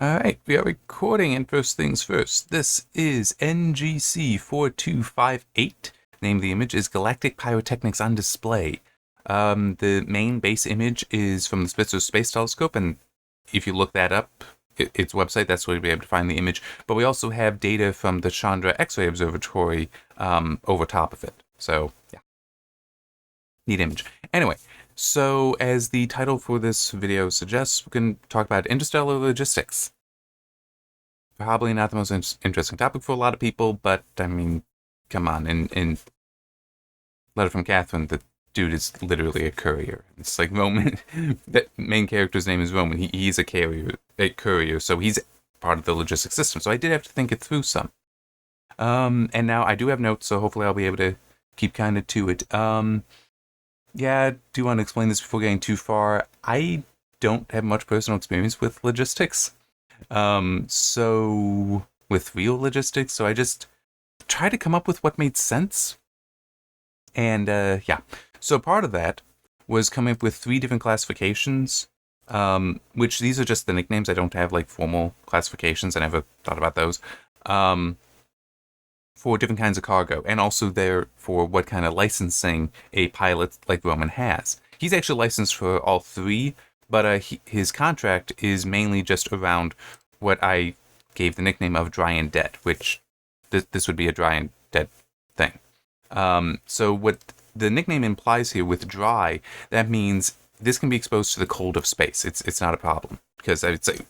Alright, we are recording, and first things first. This is NGC 4258. Name of the image is Galactic Pyrotechnics on Display. The main base image is from the Spitzer Space Telescope, and if you look that up, its website, that's where you'll be able to find the image. But we also have data from the Chandra X-ray Observatory over top of it. So, yeah. Neat image. Anyway, so as the title for this video suggests, we can talk about interstellar logistics. Probably not the most interesting topic for a lot of people, but I mean, come on. In Letter from Catherine, the dude is literally a courier. It's like Roman. That main character's name is Roman. He's a courier, so he's part of the logistics system. So I did have to think it through some. And now I do have notes, so hopefully I'll be able to keep kind of to it. Yeah, I do want to explain this before getting too far. I don't have much personal experience with logistics. So with real logistics, so I just tried to come up with what made sense. And, yeah. So part of that was coming up with 3 different classifications, which these are just the nicknames. I don't have, like, formal classifications. I never thought about those. For different kinds of cargo, and also there for what kind of licensing a pilot like Roman has. He's actually licensed for all 3, but his contract is mainly just around what I gave the nickname of dry and dead, which this would be a dry and dead thing. So what the nickname implies here with dry, that means this can be exposed to the cold of space. It's not a problem, because I would say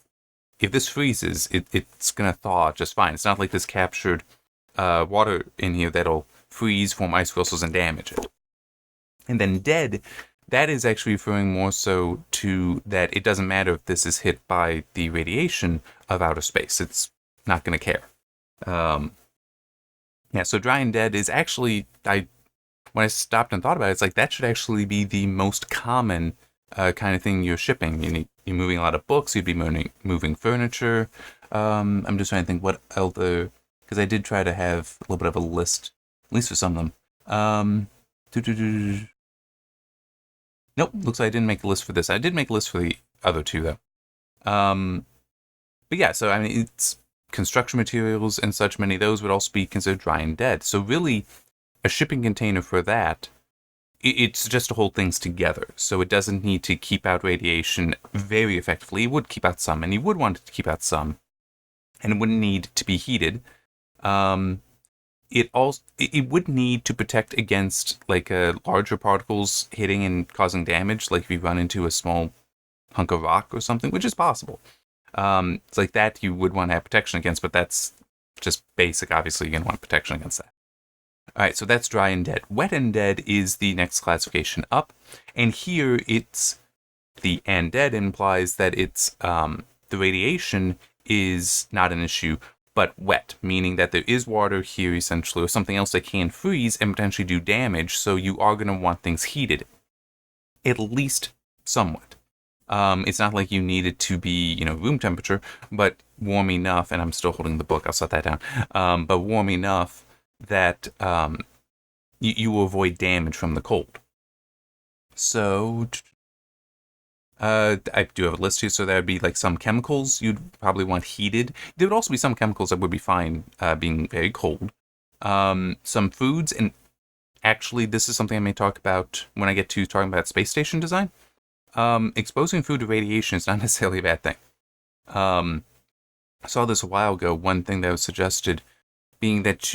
if this freezes, it's gonna thaw just fine. It's not like this captured water in here that'll freeze, form ice crystals, and damage it. And then dead, that is actually referring more so to that it doesn't matter if this is hit by the radiation of outer space. It's not going to care. Yeah, so dry and dead is actually, when I stopped and thought about it, it's like that should actually be the most common kind of thing you're shipping. You're moving a lot of books, you'd be moving furniture. I'm just trying to think what other, because I did try to have a little bit of a list, at least for some of them. Nope, looks like I didn't make a list for this. I did make a list for the other 2, though. But yeah, so I mean, it's construction materials and such. Many of those would also be considered dry and dead. So really, a shipping container for that, it's just to hold things together. So it doesn't need to keep out radiation very effectively. It would keep out some, and you would want it to keep out some. And it wouldn't need to be heated. It would need to protect against like larger particles hitting and causing damage, like if you run into a small hunk of rock or something, which is possible. It's like that you would want to have protection against, but that's just basic. Obviously, you're going to want protection against that. All right, so that's dry and dead. Wet and dead is the next classification up, and here it's the and dead implies that it's the radiation is not an issue, but wet, meaning that there is water here essentially, or something else that can freeze and potentially do damage, so you are going to want things heated, at least somewhat. It's not like you need it to be, room temperature, but warm enough, and I'm still holding the book, I'll set that down, but warm enough that you will avoid damage from the cold. So I do have a list here, so there would be like some chemicals you'd probably want heated. There would also be some chemicals that would be fine being very cold. Some foods, and actually this is something I may talk about when I get to talking about space station design. Exposing food to radiation is not necessarily a bad thing. I saw this a while ago, one thing that was suggested being that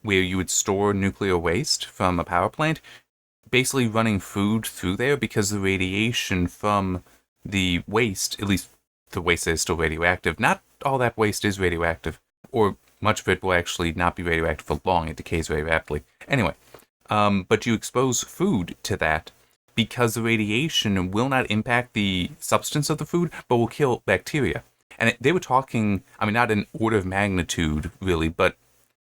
where you would store nuclear waste from a power plant, basically running food through there, because the radiation from the waste, at least the waste that is still radioactive, not all that waste is radioactive, or much of it will actually not be radioactive for long, it decays very rapidly. Anyway, but you expose food to that because the radiation will not impact the substance of the food, but will kill bacteria. And they were talking, I mean, not in order of magnitude, really, but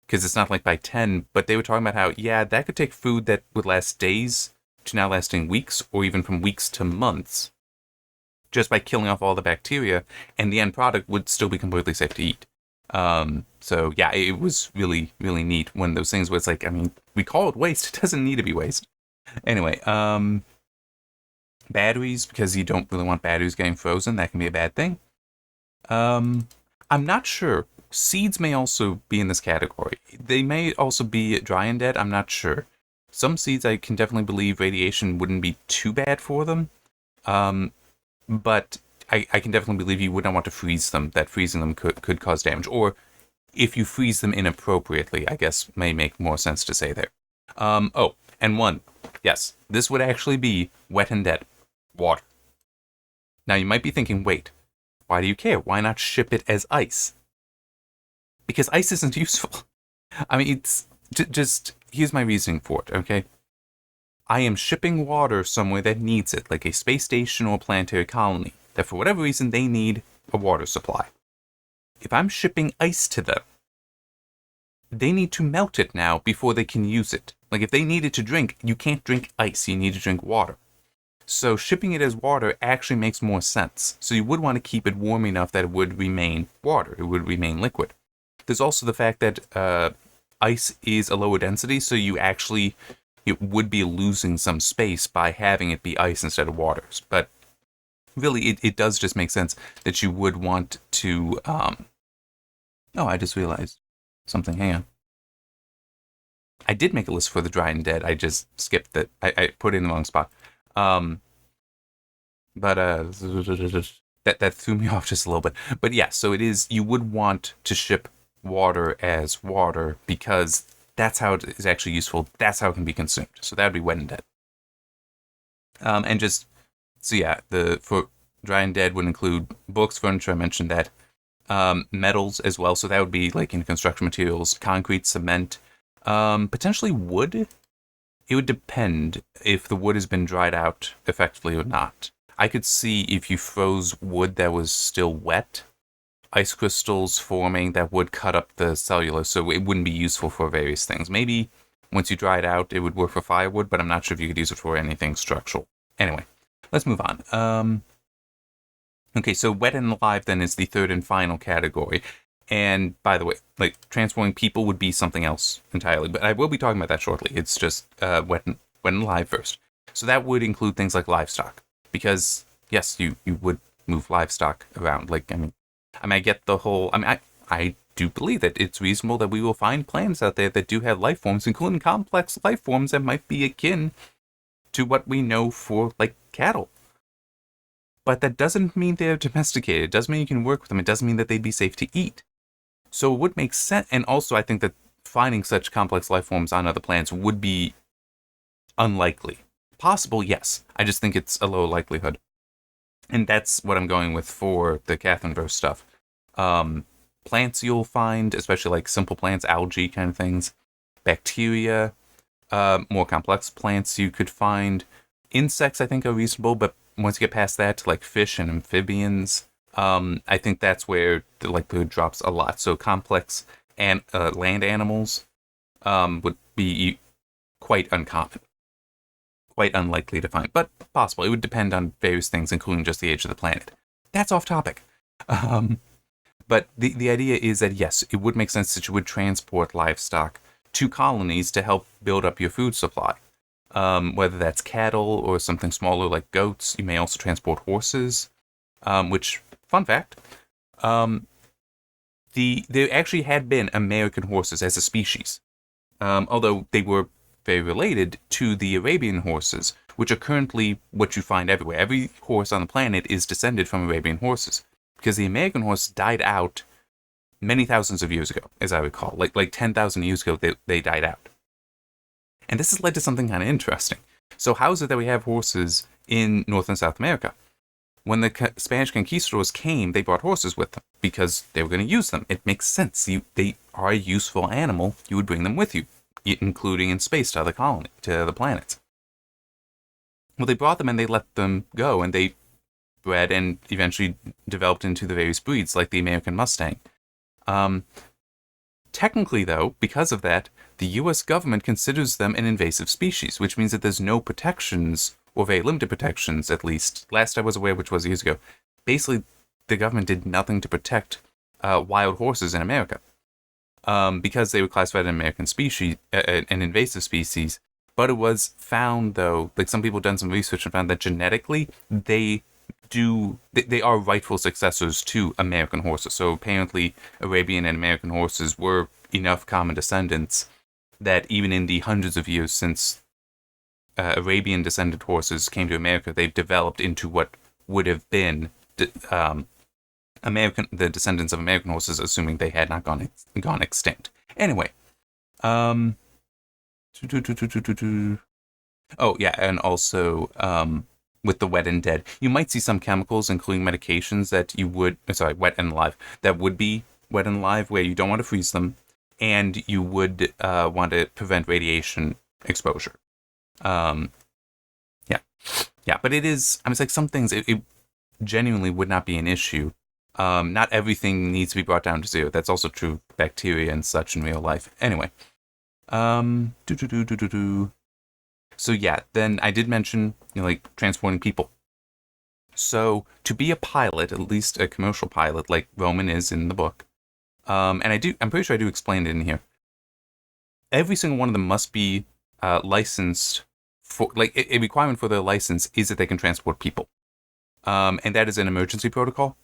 because it's not like by 10, but they were talking about how, yeah, that could take food that would last days to now lasting weeks, or even from weeks to months, just by killing off all the bacteria, and the end product would still be completely safe to eat. So yeah, it was really, really neat. One of those things where it's like, I mean, we call it waste, it doesn't need to be waste. Anyway, batteries, because you don't really want batteries getting frozen, that can be a bad thing. I'm not sure. Seeds may also be in this category. They may also be dry and dead. I'm not sure. Some seeds I can definitely believe radiation wouldn't be too bad for them. But I can definitely believe you would not want to freeze them. That freezing them could cause damage. Or if you freeze them inappropriately, I guess may make more sense to say there. Oh, and one. Yes, this would actually be wet and dead. Water. Now you might be thinking, wait, why do you care? Why not ship it as ice? Because ice isn't useful. I mean, it's just here's my reasoning for it, okay? I am shipping water somewhere that needs it, like a space station or a planetary colony, that for whatever reason they need a water supply. If I'm shipping ice to them, they need to melt it now before they can use it. Like if they need it to drink, you can't drink ice, you need to drink water. So shipping it as water actually makes more sense. So you would want to keep it warm enough that it would remain water, it would remain liquid. There's also the fact that ice is a lower density, so it would be losing some space by having it be ice instead of water. But really, it does just make sense that you would want to... Oh, I just realized something. Hang on. I did make a list for the dry and dead. I just skipped it. I put it in the wrong spot. But that threw me off just a little bit. But yeah, so it is, you would want to ship water as water because that's how it is actually useful. That's how it can be consumed. So that would be wet and dead. And just, so yeah, for dry and dead would include books, furniture, I mentioned that. Metals as well. So that would be like in construction materials, concrete, cement, potentially wood. It would depend if the wood has been dried out effectively or not. I could see if you froze wood that was still wet, ice crystals forming that would cut up the cellulose, so it wouldn't be useful for various things. Maybe once you dry it out, it would work for firewood, but I'm not sure if you could use it for anything structural. Anyway, let's move on. Okay, so wet and alive then is the third and final category. And by the way, like transporting people would be something else entirely, but I will be talking about that shortly. It's just wet and alive first. So that would include things like livestock, because yes, you would move livestock around. Like I get the whole. I do believe that it's reasonable that we will find planets out there that do have life forms, including complex life forms that might be akin to what we know for like cattle. But that doesn't mean they're domesticated. It doesn't mean you can work with them. It doesn't mean that they'd be safe to eat. So it would make sense. And also, I think that finding such complex life forms on other planets would be unlikely. Possible, yes. I just think it's a low likelihood. And that's what I'm going with for the Catherine verse stuff. Plants you'll find, especially like simple plants, algae kind of things. Bacteria, more complex plants you could find. Insects, I think, are reasonable, but once you get past that to like fish and amphibians, I think that's where the likelihood drops a lot. So complex and land animals would be quite uncommon, quite unlikely to find, but possible. It would depend on various things, including just the age of the planet. That's off topic. But the idea is that yes, it would make sense that you would transport livestock to colonies to help build up your food supply. Whether that's cattle or something smaller like goats. You may also transport horses, which, fun fact, there actually had been American horses as a species, although they were very related to the Arabian horses, which are currently what you find everywhere. Every horse on the planet is descended from Arabian horses, because the American horse died out many thousands of years ago, as I recall. Like 10,000 years ago, they died out. And this has led to something kind of interesting. So how is it that we have horses in North and South America? When the Spanish conquistadors came, they brought horses with them because they were going to use them. It makes sense. They are a useful animal. You would bring them with you, including in space to other planets. Well, they brought them and they let them go, and they bred and eventually developed into the various breeds, like the American Mustang. Technically, though, because of that, the US government considers them an invasive species, which means that there's no protections, or very limited protections at least. Last I was aware, which was years ago, basically the government did nothing to protect wild horses in America. Because they were classified as an American species, an invasive species. But it was found, though, like some people done some research and found that genetically they they are rightful successors to American horses. So apparently Arabian and American horses were enough common descendants that even in the hundreds of years since Arabian descended horses came to America, they've developed into what would have been the descendants of American horses, assuming they had not gone extinct. Anyway, oh yeah, and also with the wet and dead, you might see some chemicals, including medications that you would wet and alive, that would be wet and alive, where you don't want to freeze them, and you would want to prevent radiation exposure. Yeah, but it is. I mean, it's like some things it genuinely would not be an issue. Not everything needs to be brought down to zero. That's also true of bacteria and such in real life. Anyway, So yeah, then I did mention like transporting people. So to be a pilot, at least a commercial pilot, like Roman is in the book, and I'm pretty sure I do explain it in here. Every single one of them must be licensed for, like, a requirement for their license is that they can transport people, and that is an emergency protocol.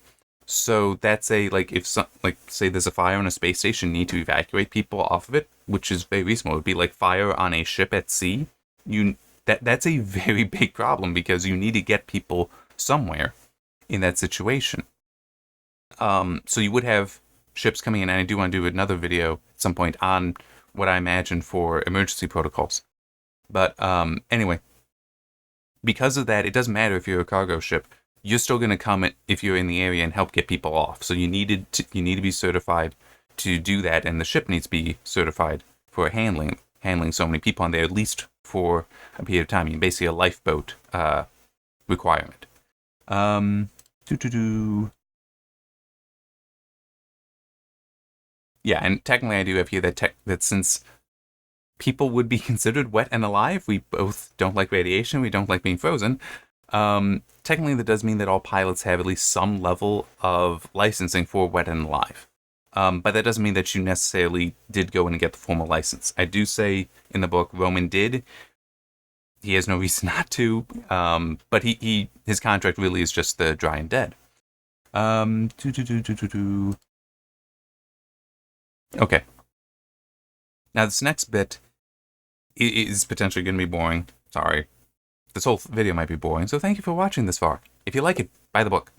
So that's if say there's a fire on a space station, you need to evacuate people off of it, which is very reasonable. It would be like fire on a ship at sea. That's a very big problem because you need to get people somewhere in that situation. So you would have ships coming in, and I do want to do another video at some point on what I imagine for emergency protocols. But anyway, because of that, it doesn't matter if you're a cargo ship. You're still going to come if you're in the area and help get people off. So you need to be certified to do that, and the ship needs to be certified for handling so many people on there, at least for a period of time. I mean, basically a lifeboat requirement. Yeah, and technically I do have here that since people would be considered wet and alive, we both don't like radiation, we don't like being frozen. Technically, that does mean that all pilots have at least some level of licensing for wet and alive. But that doesn't mean that you necessarily did go in and get the formal license. I do say in the book Roman did. He has no reason not to. But his contract really is just the dry and dead. Okay. Now this next bit is potentially going to be boring. Sorry. This whole video might be boring, so thank you for watching this far. If you like it, buy the book.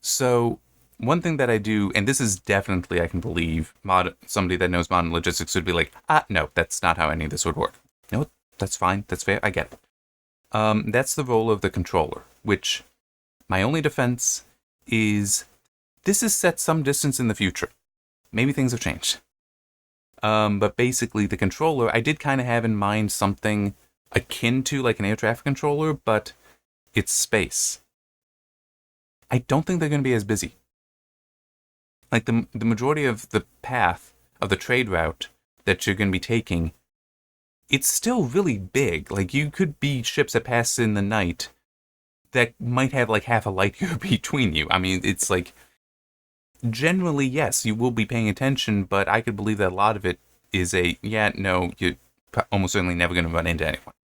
So one thing that I do, and this is definitely, I can believe, somebody that knows modern logistics would be like, no, that's not how any of this would work. No, that's fine, that's fair, I get it. That's the role of the controller, which my only defense is this is set some distance in the future. Maybe things have changed. But basically, the controller, I did kind of have in mind something akin to like an air traffic controller, but it's space. I don't think they're going to be as busy. Like the majority of the path of the trade route that you're going to be taking, it's still really big. Like you could be ships that pass in the night that might have like half a light year between you. I mean, it's like, generally, yes, you will be paying attention, but I could believe that a lot of it is you're almost certainly never going to run into anyone.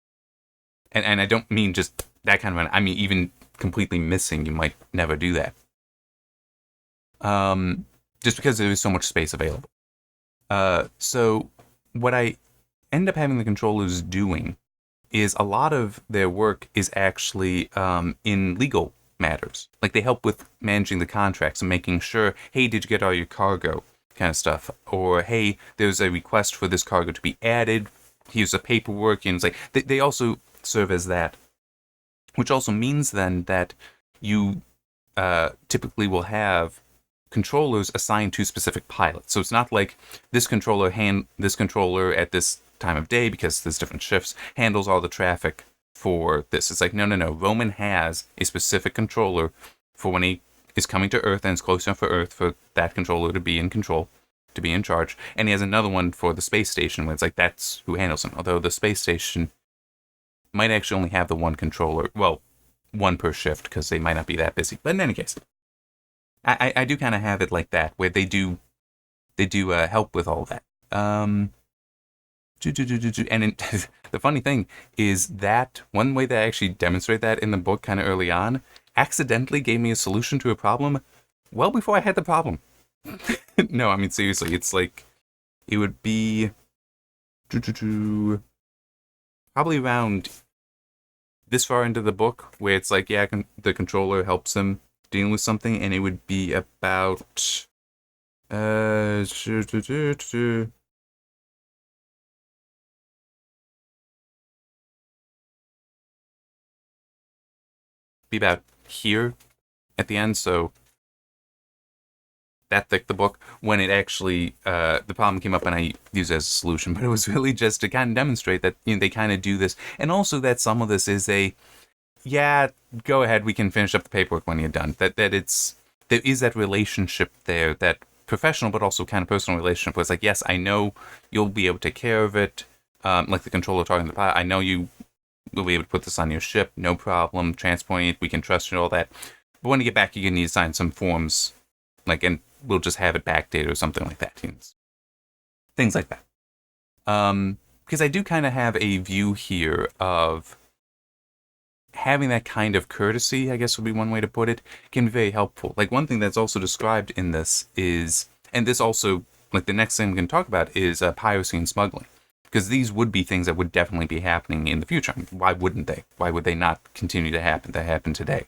And I don't mean just that kind of run. I mean, even completely missing, you might never do that. Just because there is so much space available. So what I end up having the controllers doing is a lot of their work is actually in legal matters. Like they help with managing the contracts and making sure, hey, did you get all your cargo kind of stuff? Or, hey, there's a request for this cargo to be added. Here's the paperwork. And it's like they also serve as that. Which also means then that you typically will have controllers assigned to specific pilots. So it's not like this controller at this time of day, because there's different shifts, handles all the traffic for this. It's like, no. Roman has a specific controller for when he is coming to Earth and it's close enough for Earth for that controller to be in control, to be in charge. And he has another one for the space station, where it's like that's who handles him. Although the space station might actually only have the one controller, well, one per shift, because they might not be that busy. But in any case, I do kind of have it like that, where they do help with all that. And the funny thing is that one way they actually demonstrate that in the book kind of early on accidentally gave me a solution to a problem well before I had the problem. No, I mean, seriously, it's like, it would be probably around this far into the book where it's like, yeah, the controller helps him dealing with something, and it would be about be about here at the end, so that thick the book, when it actually the problem came up and I used it as a solution. But it was really just to kind of demonstrate that, you know, they kind of do this, and also that some of this is a, yeah, go ahead, we can finish up the paperwork when you're done. That it's, there is that relationship there, that professional but also kind of personal relationship where it's like, yes, I know you'll be able to take care of it, like the controller talking to the pilot, I know you will be able to put this on your ship, no problem, transporting it, we can trust you and all that. But when you get back, you're going to need to sign some forms, like, and we'll just have it backdated or something like that. Things like that. Because I do kind of have a view here of having that kind of courtesy, I guess would be one way to put it, can be very helpful. Like, one thing that's also described in this is, and this also, like, the next thing I'm going to talk about is piracy and smuggling. Because these would be things that would definitely be happening in the future. I mean, why wouldn't they? Why would they not continue to happen? That happen today.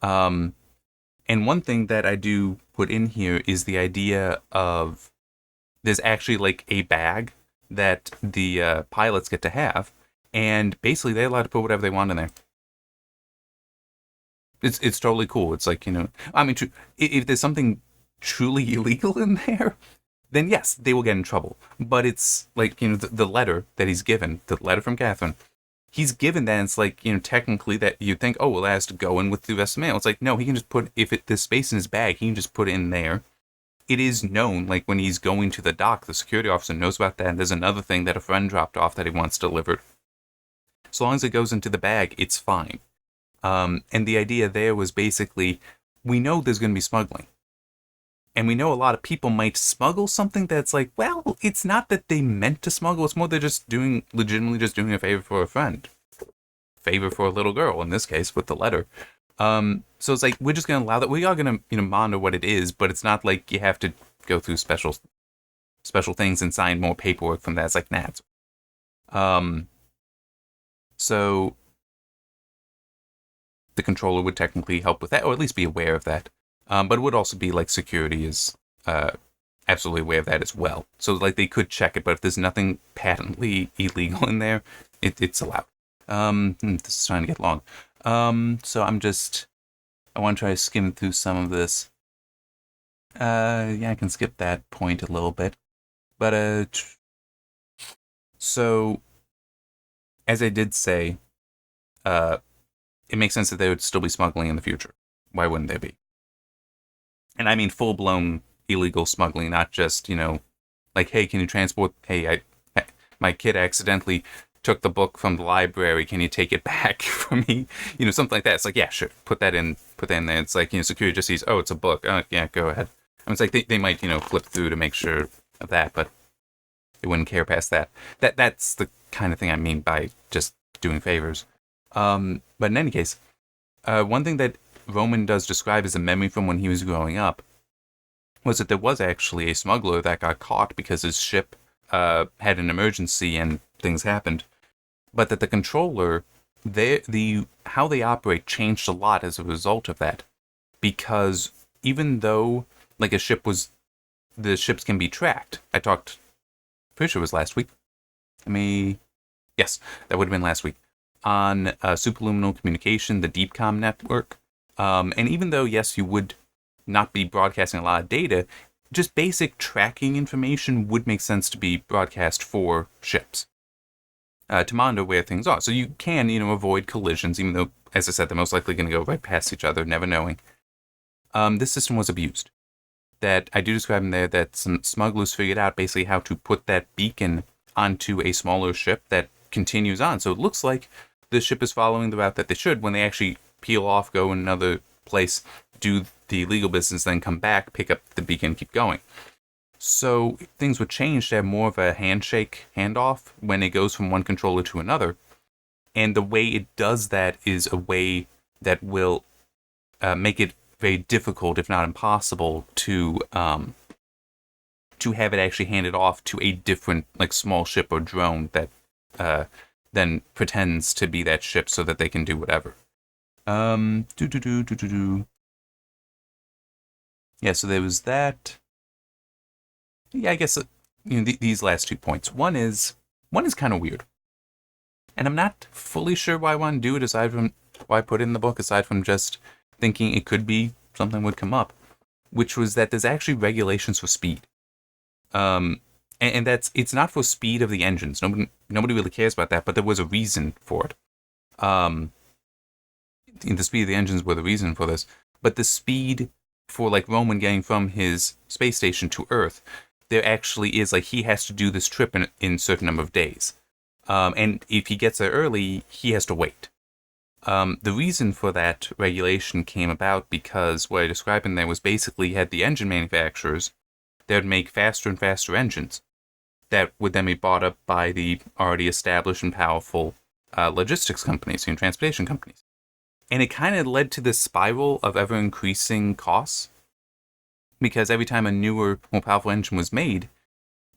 And one thing that I do put in here is the idea of there's actually like a bag that the pilots get to have, and basically they're allowed to put whatever they want in there. It's totally cool. It's like, you know, I mean, if there's something truly illegal in there, then yes, they will get in trouble. But it's like, you know, the letter that he's given, the letter from Catherine, he's given that, and it's like, you know, technically that you'd think, oh, well, that has to go in with the rest of the mail. It's like, no, he can just put, if there's space in his bag, he can just put it in there. It is known, like when he's going to the dock, the security officer knows about that, and there's another thing that a friend dropped off that he wants delivered. So long as it goes into the bag, it's fine. And the idea there was basically, we know there's going to be smuggling. And we know a lot of people might smuggle something that's like, well, it's not that they meant to smuggle. It's more they're just legitimately just doing a favor for a friend. Favor for a little girl, in this case, with the letter. So it's like, we're just going to allow that. We are going to, you know, monitor what it is, but it's not like you have to go through special things and sign more paperwork from that. It's like, nah. So the controller would technically help with that, or at least be aware of that. But it would also be like security is absolutely aware of that as well. So like they could check it, but if there's nothing patently illegal in there, it's allowed. This is trying to get long. So I want to try to skim through some of this. Yeah, I can skip that point a little bit. But so as I did say, it makes sense that they would still be smuggling in the future. Why wouldn't they be? And I mean full-blown illegal smuggling, not just, you know, like, hey, can you transport, hey, my kid accidentally took the book from the library, can you take it back for me? You know, something like that. It's like, yeah, sure, put that in there. It's like, you know, security just sees, oh, it's a book. Yeah, go ahead. I mean, it's like they might, you know, flip through to make sure of that, but they wouldn't care past that. That's the kind of thing I mean by just doing favors. But in any case, one thing that Roman does describe as a memory from when he was growing up was that there was actually a smuggler that got caught because his ship had an emergency and things happened, but that the controller, how they operate changed a lot as a result of that, because even though like the ships can be tracked. Pretty sure it was last week. Yes, that would have been last week on superluminal communication, the DeepCom network. And even though, yes, you would not be broadcasting a lot of data, just basic tracking information would make sense to be broadcast for ships to monitor where things are. So you can, you know, avoid collisions, even though, as I said, they're most likely going to go right past each other, never knowing. This system was abused. That I do describe in there that some smugglers figured out basically how to put that beacon onto a smaller ship that continues on. So it looks like the ship is following the route that they should. When they actually peel off, go in another place, do the legal business, then come back, pick up the beacon, keep going. So things would change to have more of a handshake handoff when it goes from one controller to another. And the way it does that is a way that will make it very difficult, if not impossible, to have it actually handed off to a different, like, small ship or drone that then pretends to be that ship so that they can do whatever. Yeah, so there was that. Yeah, I guess these last 2 points. One is kind of weird, and I'm not fully sure why I want to do it. Aside from why I put it in the book, aside from just thinking it could be something would come up, which was that there's actually regulations for speed. And it's not for speed of the engines. Nobody really cares about that, but there was a reason for it. The speed of the engines were the reason for this, but the speed for, like, Roman getting from his space station to Earth, there actually is, like, he has to do this trip in a certain number of days. And if he gets there early, he has to wait. The reason for that regulation came about because what I described in there was basically you had the engine manufacturers that would make faster and faster engines that would then be bought up by the already established and powerful logistics companies and transportation companies. And it kind of led to this spiral of ever-increasing costs, because every time a newer, more powerful engine was made,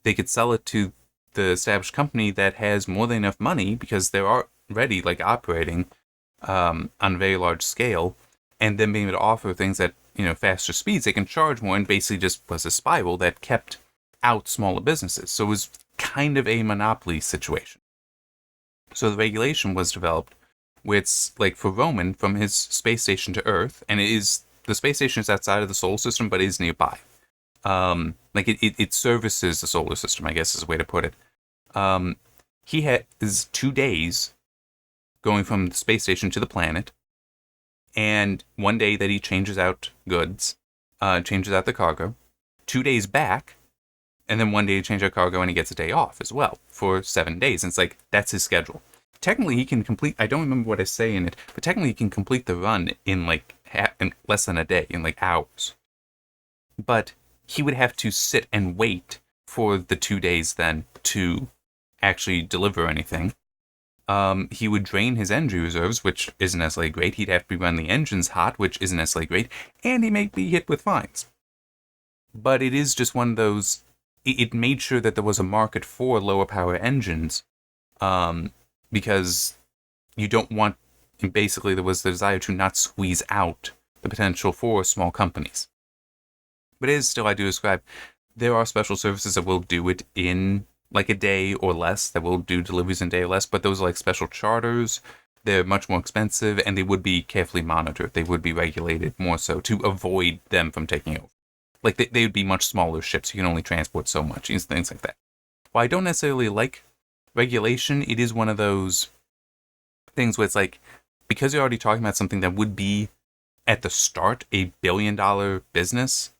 they could sell it to the established company that has more than enough money, because they're already, like, operating on a very large scale, and then being able to offer things at, faster speeds, they can charge more, and basically just was a spiral that kept out smaller businesses. So it was kind of a monopoly situation. So the regulation was developed where it's, like, for Roman, from his space station to Earth, and the space station is outside of the solar system, but is nearby. Like, it services the solar system, I guess is a way to put it. He has 2 days going from the space station to the planet, and 1 day that he changes out goods, changes out the cargo, 2 days back, and then 1 day to change out cargo, and he gets a day off as well for 7 days. And it's like, that's his schedule. Technically, he can complete, I don't remember what I say in it, but technically he can complete the run in, like, in less than a day, in, like, hours. But he would have to sit and wait for the 2 days then to actually deliver anything. He would drain his energy reserves, which isn't necessarily great. He'd have to be running the engines hot, which isn't necessarily great. And he may be hit with fines. But it is just one of those, it made sure that there was a market for lower power engines, because you don't want, basically there was the desire to not squeeze out the potential for small companies. But it is still, I do describe, there are special services that will do it in, like, a day or less, that will do deliveries in a day or less, but those are, like, special charters. They're much more expensive, and they would be carefully monitored. They would be regulated more so to avoid them from taking over. Like, they would be much smaller ships. You can only transport so much, things like that. While I don't necessarily like regulation, it is one of those things where it's like, because you're already talking about something that would be, at the start, a billion-dollar business,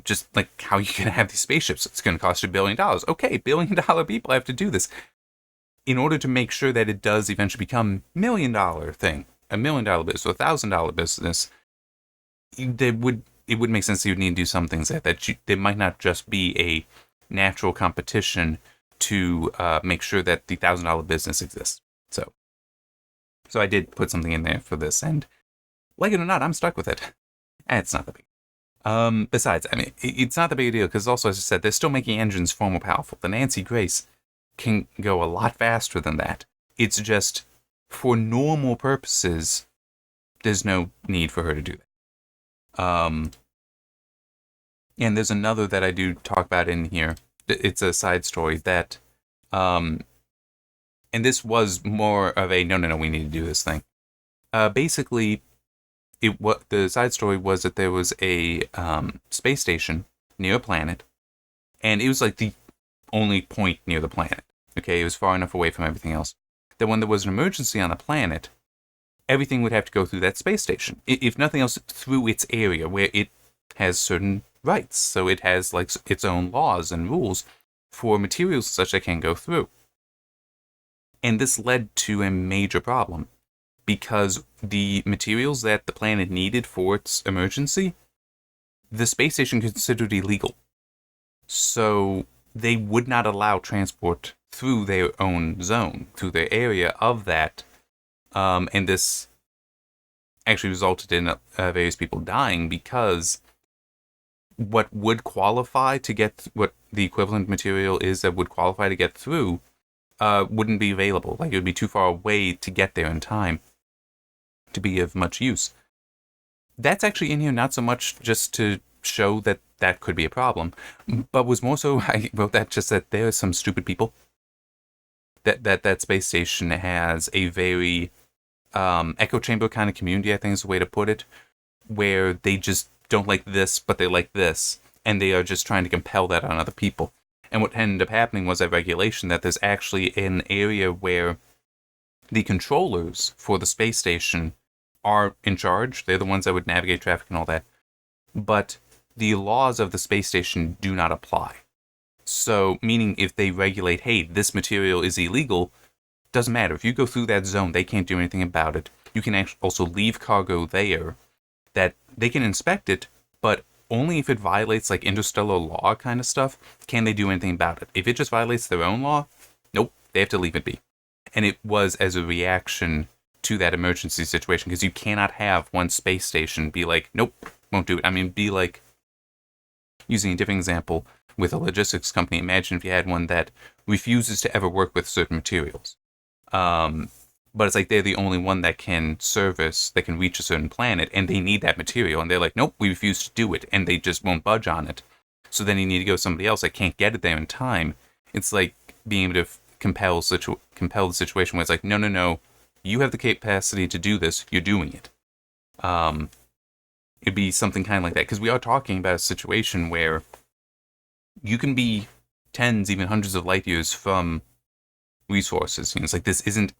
just like how you can have these spaceships, it's going to cost you $1 billion. Okay, $1 billion people have to do this. In order to make sure that it does eventually become $1 million thing, $1 million business, or $1,000 business, it would make sense that you'd need to do some things there might not just be a natural competition to make sure that the $1,000 business exists. So I did put something in there for this, and like it or not, I'm stuck with it. And it's not that big. Besides, I mean, it's not that big a deal, because also, as I said, they're still making engines far more powerful. The Nancy Grace can go a lot faster than that. It's just, for normal purposes, there's no need for her to do that. And there's another that I do talk about in here. It's a side story that, and this was more of a, no, we need to do this thing. Basically, the side story was that there was a space station near a planet, and it was like the only point near the planet. Okay, it was far enough away from everything else that when there was an emergency on the planet, everything would have to go through that space station. If nothing else, through its area where it has certain rights. So it has, like, its own laws and rules for materials such that can go through. And this led to a major problem, because the materials that the planet needed for its emergency, the space station considered illegal. So they would not allow transport through their own zone, through their area of that. And this actually resulted in various people dying because what would qualify to get what the equivalent material is that would qualify to get through wouldn't be available. Like, it would be too far away to get there in time to be of much use. That's actually in here not so much just to show that that could be a problem, but was more so, I wrote that just that there are some stupid people. That space station has a very echo chamber kind of community, I think is the way to put it, where they just don't like this, but they like this, and they are just trying to compel that on other people. And what ended up happening was a regulation that there's actually an area where the controllers for the space station are in charge. They're the ones that would navigate traffic and all that. But the laws of the space station do not apply. So, meaning if they regulate, hey, this material is illegal, doesn't matter. If you go through that zone, they can't do anything about it. You can actually also leave cargo there that they can inspect it, but only if it violates like interstellar law kind of stuff can they do anything about it. If it just violates their own law, nope, they have to leave it be. And it was as a reaction to that emergency situation, because you cannot have one space station be like, nope, won't do it. I mean, be like, using a different example with a logistics company, imagine if you had one that refuses to ever work with certain materials. But it's like they're the only one that can service, that can reach a certain planet, and they need that material. And they're like, nope, we refuse to do it. And they just won't budge on it. So then you need to go to somebody else that can't get it there in time. It's like being able to compel the situation where it's like, no, you have the capacity to do this, you're doing it. It'd be something kind of like that. Because we are talking about a situation where you can be tens, even hundreds of light years from resources. It's like, this isn't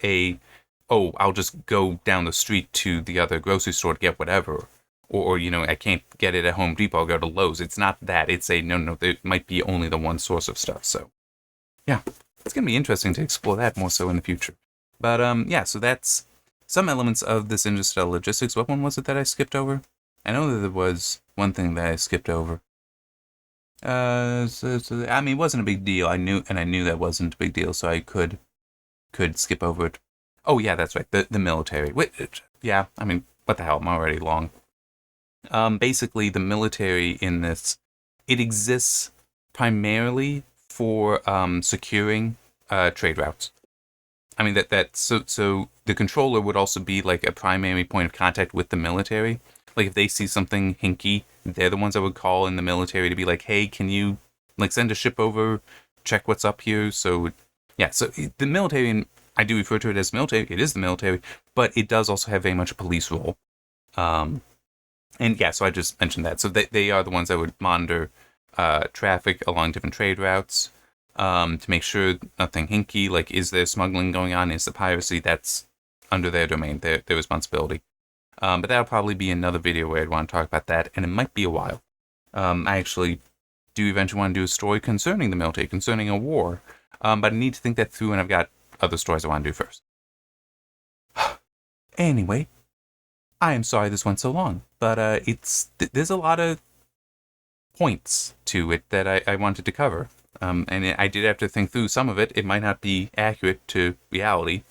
I'll just go down the street to the other grocery store to get whatever. Or I can't get it at Home Depot, I'll go to Lowe's. It's not that. It's no, there might be only the one source of stuff. So, yeah, it's going to be interesting to explore that more so in the future. But, yeah, so that's some elements of this interstellar logistics. What one was it that I skipped over? I know that there was one thing that I skipped over. I mean, it wasn't a big deal. I knew that wasn't a big deal, so I could skip over it. Oh, yeah, that's right. The military. Yeah, I mean, what the hell? I'm already long. Basically, the military in this, it exists primarily for securing trade routes. I mean, so the controller would also be like a primary point of contact with the military. Like, if they see something hinky, they're the ones that would call in the military to be like, hey, can you like send a ship over, check what's up here? So, yeah, so the military, and I do refer to it as military, it is the military, but it does also have very much a police role. And yeah, so I just mentioned that. So they are the ones that would monitor traffic along different trade routes to make sure nothing hinky, like, is there smuggling going on? Is the piracy? That's under their domain, their responsibility. But that'll probably be another video where I'd want to talk about that, and it might be a while. I actually do eventually want to do a story concerning the military, concerning a war, but I need to think that through, and I've got other stories I want to do first. Anyway, I am sorry this went so long, but there's a lot of points to it that I wanted to cover, and I did have to think through some of it. It might not be accurate to reality,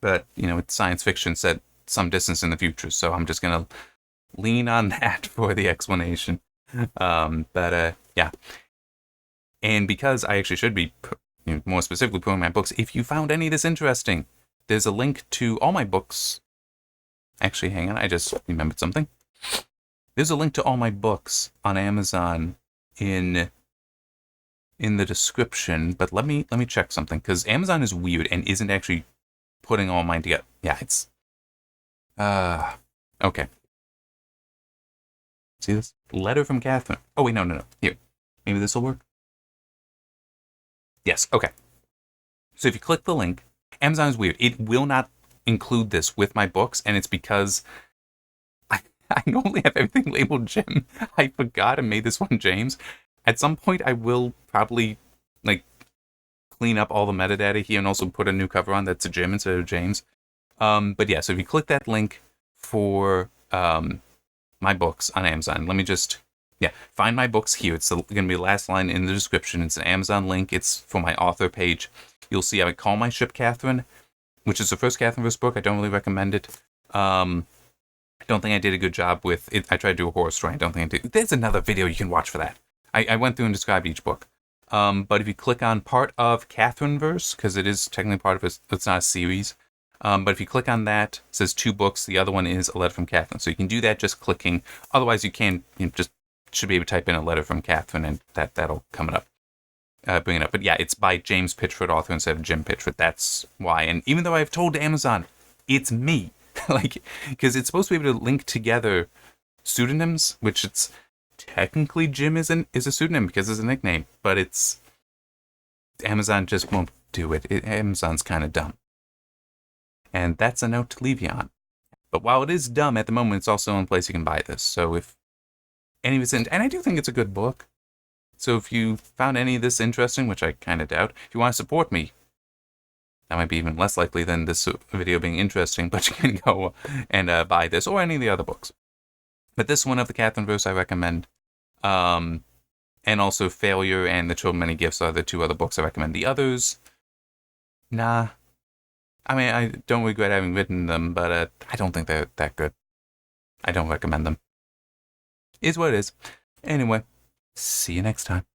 but, it's science fiction set some distance in the future, so I'm just gonna lean on that for the explanation. But yeah, and because I actually should be more specifically putting my books, if you found any of this interesting, there's a link to all my books. Actually, hang on, I just remembered something. There's a link to all my books on Amazon in the description, but let me check something, because Amazon is weird and isn't actually putting all mine together. Yeah, it's okay. See this? Letter from Catherine. Oh, wait, no. Here. Maybe this will work? Yes, okay. So if you click the link, Amazon is weird. It will not include this with my books, and it's because I normally have everything labeled Jim. I forgot and made this one James. At some point, I will probably, like, clean up all the metadata here and also put a new cover on that's a Jim instead of James. But yeah, so if you click that link for my books on Amazon, let me just Yeah, find my books here. It's going to be the last line in the description. It's an Amazon link. It's for my author page. You'll see I call my ship Catherine, which is the first Catherineverse book. I don't really recommend it. I don't think I did a good job with it. I tried to do a horror story. I don't think I did. There's another video you can watch for that. I went through and described each book. But if you click on part of Catherineverse, because it is technically part of it, it's not a series. But if you click on that, it says 2 books. The other one is A Letter from Catherine. So you can do that just clicking. Otherwise, you can just should be able to type in A Letter from Catherine, and that'll come up. Bring it up. But yeah, it's by James Pitchford, author, instead of Jim Pitchford. That's why. And even though I've told Amazon, it's me. Like, because it's supposed to be able to link together pseudonyms, which it's technically Jim is a pseudonym because it's a nickname, but it's Amazon just won't do it. Amazon's kind of dumb. And that's a note to leave you on. But while it is dumb at the moment, it's also one place you can buy this. So if any of it's and I do think it's a good book. So if you found any of this interesting, which I kind of doubt, if you want to support me, that might be even less likely than this video being interesting, but you can go and buy this or any of the other books. But this one of the Catherineverse I recommend. And also Failure and The Children Many Gifts are the 2 other books I recommend. The others, nah. I mean, I don't regret having written them, but I don't think they're that good. I don't recommend them. Is what it is. Anyway, see you next time.